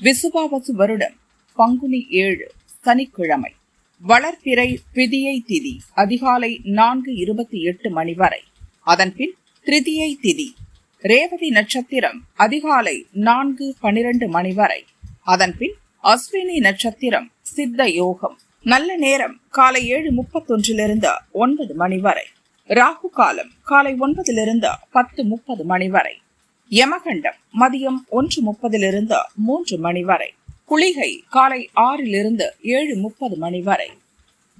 விசுவாவசு வருடம் பங்குனி 7 சனிக்கிழமை. வளர்பிறை திதியை திதி அதிகாலை 4:28 மணி வரை. அதன்பின் திருதியை திதி. ரேவதி நட்சத்திரம் அதிகாலை 4:12 மணி வரை. அதன்பின் அஸ்வினி நட்சத்திரம் சித்த யோகம். நல்ல நேரம் காலை 7:31 9 மணி வரை. ராகு காலம் காலை 9 10:30 மணி வரை. யமகண்டம் மதியம் 1:30 3 மணி வரை. குளிகை காலை 6 7:30 மணி வரை.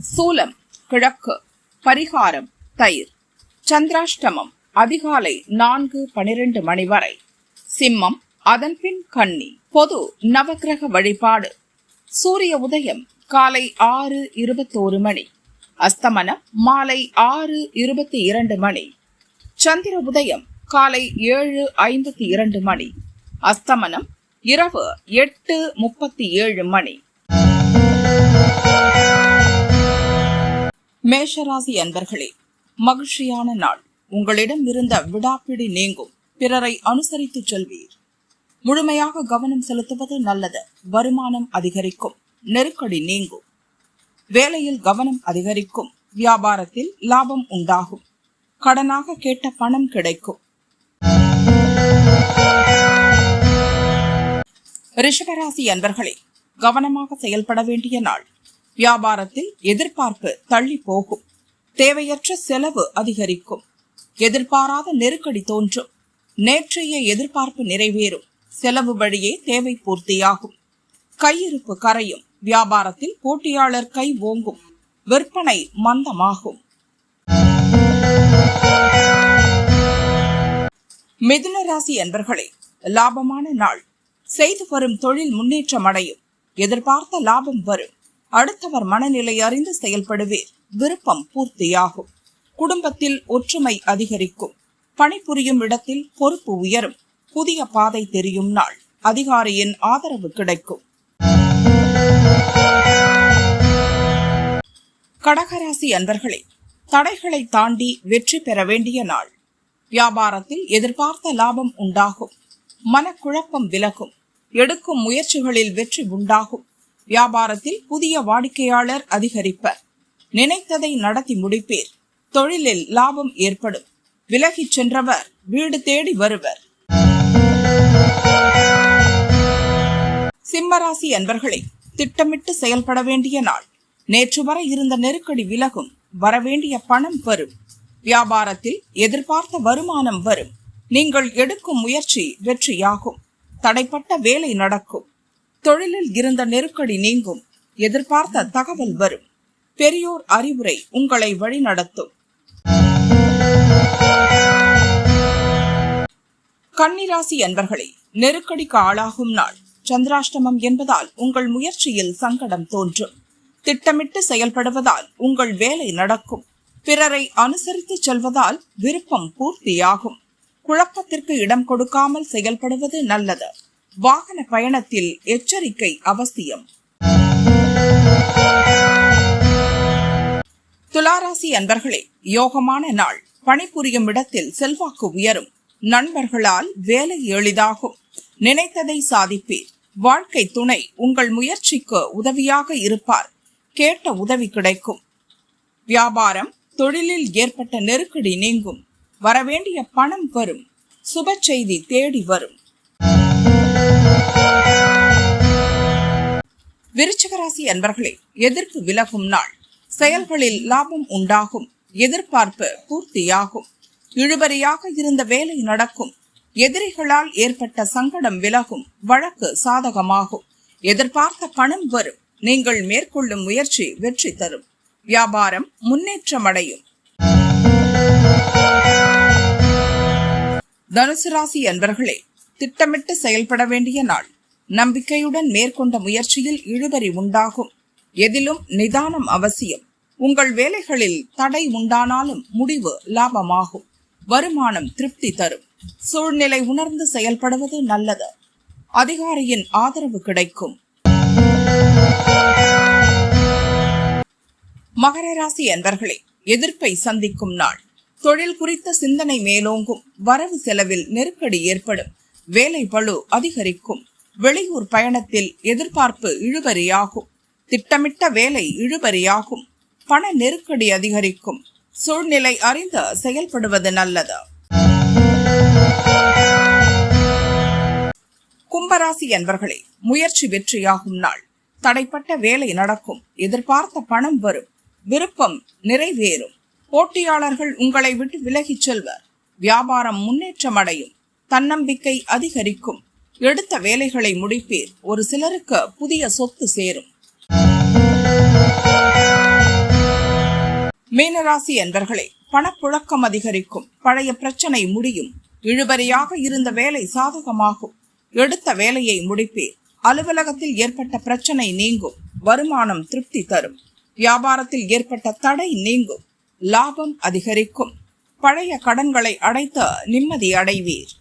சூலம் கிழக்கு. பரிகாரம் தயிர். சந்திராஷ்டமம் அதிகாலை 4:12 மணி வரை. சிம்மம் அதன்பின் கன்னி. பொது நவக்கிரக வழிபாடு. சூரிய உதயம் காலை 6:21 மணி. அஸ்தமனம் மாலை 6:22 மணி. சந்திர உதயம் காலை 7:52 மணி. அஸ்தமனம் இரவு 8:37 மணி. மேஷராசி அன்பர்களே, மகிழ்ச்சியான நாள். உங்களிடம் இருந்த விடாப்பிடி நீங்கும். பிறரை அனுசரித்து செல்வீர். முழுமையாக கவனம் செலுத்துவது நல்லது. வருமானம் அதிகரிக்கும். நெருக்கடி நீங்கும். வேலையில் கவனம் அதிகரிக்கும். வியாபாரத்தில் லாபம் உண்டாகும். கடனாக கேட்ட பணம் கிடைக்கும். ரிஷபராசி அன்பர்களே, கவனமாக செயல்பட வேண்டிய நாள். வியாபாரத்தில் எதிர்பார்ப்பு தள்ளி போகும். தேவையற்ற செலவு அதிகரிக்கும். எதிர்பாராத நெருக்கடி தோன்றும். நேற்றைய எதிர்பார்ப்பு நிறைவேறும். செலவு வழியே தேவை பூர்த்தியாகும். கையிருப்பு கரையும். வியாபாரத்தில் போட்டியாளர் கை ஓங்கும். விற்பனை மந்தமாகும். மிதுன ராசி அன்பர்களே, லாபமான நாள். செய்து வரும் தொழில் முன்னேற்றம் அடையும். எதிர்பார்த்த லாபம் வரும். அடுத்தவர் மனநிலை அறிந்து செயல்படுவீர். விருப்பம் பூர்த்தியாகும். குடும்பத்தில் ஒற்றுமை அதிகரிக்கும். பணிபுரியும் இடத்தில் பொறுப்பு உயரும். புதிய பாதை தெரியும் நாள். அதிகாரியின் ஆதரவு கிடைக்கும். கடகராசி அன்பர்களே, தடைகளை தாண்டி வெற்றி பெற வேண்டிய நாள். வியாபாரத்தில் எதிர்பார்த்த லாபம் உண்டாகும். மனக்குழப்பம் விலகும். எடுக்கும் முயற்சிகளில் வெற்றி உண்டாகும். வியாபாரத்தில் புதிய வாடிக்கையாளர் அதிகரிப்பர். நினைத்ததை நடத்தி முடிப்பீர். தொழிலில் லாபம் ஏற்படும். விலகிச் சென்றவர் வீடு தேடி வருவர். சிம்மராசி அன்பர்களே, திட்டமிட்டு செயல்பட வேண்டிய நாள். நேற்று வரை இருந்த நெருக்கடி விலகும். வரவேண்டிய பணம் வரும். வியாபாரத்தில் எதிர்பார்த்த வருமானம் வரும். நீங்கள் எடுக்கும் முயற்சி வெற்றியாகும். தடைப்பட்ட வேலை நடக்கும். தொழிலில் இருந்த நெருக்கடி நீங்கும். எதிர்பார்த்த தகவல் வரும். பெரியோர் அறிவுரை உங்களை வழிநடத்தும். கன்னிராசி அன்பர்களே, நெருக்கடிக்கு ஆளாகும் நாள். சந்திராஷ்டமம் என்பதால் உங்கள் முயற்சியில் சங்கடம் தோன்றும். திட்டமிட்டு செயல்படுவதால் உங்கள் வேலை நடக்கும். பிறரை அனுசரித்து செல்வதால் விருப்பம் பூர்த்தியாகும். குழப்பத்திற்கு இடம் கொடுக்காமல் செயல்படுவது நல்லது. வாகன பயணத்தில் எச்சரிக்கை அவசியம். துளாராசி அன்பர்களே, யோகமான நாள். பணிபுரியும் இடத்தில் செல்வாக்கு உயரும். நண்பர்களால் வேலை எளிதாகும். நினைத்ததை சாதிப்பீர். வாழ்க்கை துணை உங்கள் முயற்சிக்கு உதவியாக இருப்பார். கேட்ட உதவி கிடைக்கும். வியாபாரம் தொழிலில் ஏற்பட்ட நெருக்கடி நீங்கும். வரவேண்டிய பணம் வரும். சுப செய்தி தேடி வரும். விருச்சிகராசி அன்பர்களே, எதிர்ப்பு விலகும் நாள். செயல்களில் லாபம் உண்டாகும். எதிர்பார்ப்பு பூர்த்தியாகும். இழுபறியாக இருந்த வேலை நடக்கும். எதிரிகளால் ஏற்பட்ட சங்கடம் விலகும். வழக்கு சாதகமாகும். எதிர்பார்த்த பணம் வரும். நீங்கள் மேற்கொள்ளும் முயற்சி வெற்றி தரும். வியாபாரம் முன்னேற்றம் அடையும். தனுசு ராசி அன்பர்களே, திட்டமிட்டு செயல்பட வேண்டிய நாள். நம்பிக்கையுடன் மேற்கொண்ட முயற்சியில் இழுபறி உண்டாகும். எதிலும் நிதானம் அவசியம். உங்கள் வேலைகளில் தடை உண்டானாலும் முடிவு லாபமாகும். வருமானம் திருப்தி தரும். சூழ்நிலை உணர்ந்து செயல்படுவது நல்லது. அதிகாரியின் ஆதரவு கிடைக்கும். மகர ராசி அன்பர்களே, எதிர்ப்பை சந்திக்கும் நாள். தொழில் குறித்த சிந்தனை மேலோங்கும். வரவு செலவில் நெருக்கடி ஏற்படும். வேலை பளு அதிகரிக்கும். வெளியூர் பயணத்தில் எதிர்பார்ப்பு இழுபறியாகும். திட்டமிட்ட வேலை இழுபறியாகும். பண நெருக்கடி அதிகரிக்கும். சூழ்நிலை அறிந்து செயல்படுவது நல்லது. கும்பராசி அன்பர்களே, முயற்சி வெற்றியாகும் நாள். தடைப்பட்ட வேலை நடக்கும். எதிர்பார்த்த பணம் வரும். விருப்பம் நிறைவேறும். போட்டியாளர்கள் உங்களை விட்டு விலகிச் செல்வர். வியாபாரம் முன்னேற்றம் அடையும். தன்னம்பிக்கை அதிகரிக்கும். எடுத்த வேலைகளை முடிப்பீர். ஒரு சிலருக்கு புதிய சொத்து சேரும். மீனராசி அன்பர்களே, பணப்புழக்கம் அதிகரிக்கும். பழைய பிரச்சனை முடியும். இழுபறியாக இருந்த வேலை சாதகமாகும். எடுத்த வேலையை முடிப்பீர். அலுவலகத்தில் ஏற்பட்ட பிரச்சனை நீங்கும். வருமானம் திருப்தி தரும். வியாபாரத்தில் ஏற்பட்ட தடை நீங்கும். லாபம் அதிகரிக்கும். பழைய கடன்களை அடைத்து நிம்மதி அடைவீர்.